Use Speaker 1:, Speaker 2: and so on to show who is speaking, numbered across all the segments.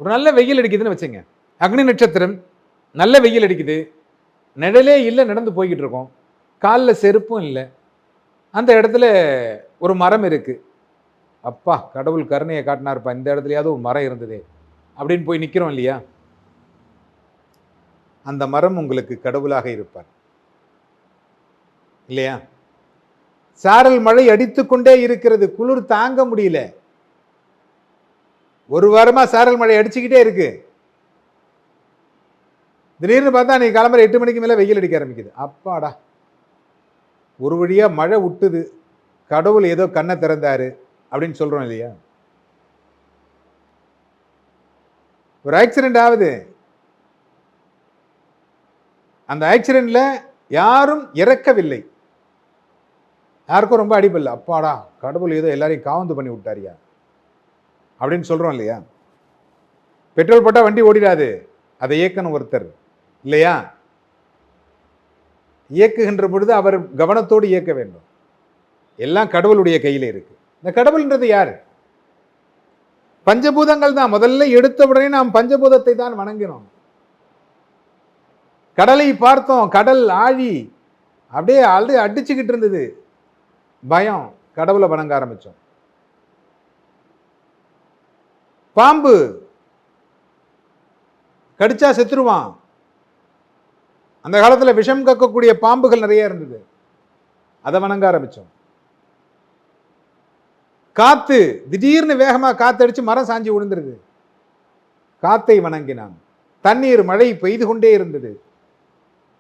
Speaker 1: ஒரு நல்ல வெயில் அடிக்குதுன்னு வச்சுங்க, அக்னி நட்சத்திரம், நல்ல வெயில் அடிக்குது, நிழலே இல்லை, நடந்து போய்கிட்டு இருக்கோம், காலில் செருப்பும் இல்லை, அந்த இடத்துல ஒரு மரம் இருக்கு. அப்பா கடவுள் கருணையை காட்டினார்ப்பா, இந்த இடத்துலயாவது ஒரு மரம் இருந்தது அப்படின்னு போய் நிற்கிறோம் இல்லையா? அந்த மரம் உங்களுக்கு கடவுளாக இருப்பார் இல்லையா? சாரல் மழை அடித்துக்கொண்டே இருக்கிறது, குளிர் தாங்க முடியல, ஒரு வாரமா சாரல் மழை அடிச்சுக்கிட்டே இருக்கு. திடீர்னு பார்த்தா நீ கிளம்புற 8 மணிக்கு மேல வெயில் அடிக்க ஆரம்பிக்குது. அப்பாடா, ஒரு வழியா மழை விட்டுது, கடவுள் ஏதோ கண்ணை திறந்தாரு அப்படின்னு சொல்றோம் இல்லையா? ஒரு ஆக்சிடென்ட் ஆகுது, அந்த ஆக்சிடென்ட்ல யாரும் இறக்கவில்லை, யாருக்கும் ரொம்ப அடிபடல. அப்பாடா, கடவுள் ஏதோ எல்லாரையும் காவந்து பண்ணி விட்டாரியா அப்படின்னு சொல்றோம் இல்லையா? பெட்ரோல் போட்டா வண்டி ஓடிடாது, அதை இயக்கணும் ஒருத்தர் இல்லையா? இயக்குகின்ற பொழுது அவர் கவனத்தோடு இயக்க வேண்டும். எல்லாம் கடவுளுடைய கையில இருக்கு. இந்த கடவுள்ன்றது யாரு? பஞ்சபூதங்கள் தான். முதல்ல எடுத்த உடனே நாம் பஞ்சபூதத்தை தான் வணங்கினோம். கடலை பார்த்தோம், கடல் ஆழி அப்படியே அடிச்சுக்கிட்டு இருந்தது, பயம், கடவுளை வணங்க ஆரம்பிச்சோம். பாம்பு கடிச்சா செத்துருவான், அந்த காலத்துல விஷம் கக்கக்கூடிய பாம்புகள் நிறைய இருந்தது, அதை வணங்க ஆரம்பிச்சோம். காத்து திடீர்னு வேகமா காத்தடிச்சு மரம் சாஞ்சி விழுந்துருது, காத்தை வணங்கினான். தண்ணீர் மழை பெய்து கொண்டே இருந்தது,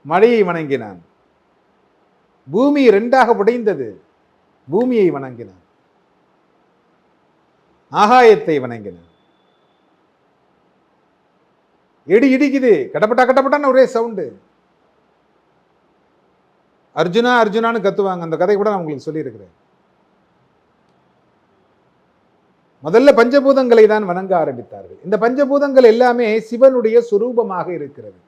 Speaker 1: மழையை வணங்கினான். பூமி 2ஆக உடைந்தது, பூமியை வணங்கினான். ஆகாயத்தை வணங்கினான். இடி இடிக்குது, கடப்பட்டா கடப்பட்டான்னு ஒரே சவுண்டு, அர்ஜுனா அர்ஜுனான்னு கத்துவாங்க. அந்த கதை கூட நான் உங்களுக்கு சொல்லியிருக்கிறேன். முதல்ல பஞ்சபூதங்களை தான் வணங்க ஆரம்பித்தார்கள். இந்த பஞ்சபூதங்கள் எல்லாமே சிவனுடைய சுரூபமாக இருக்கிறது.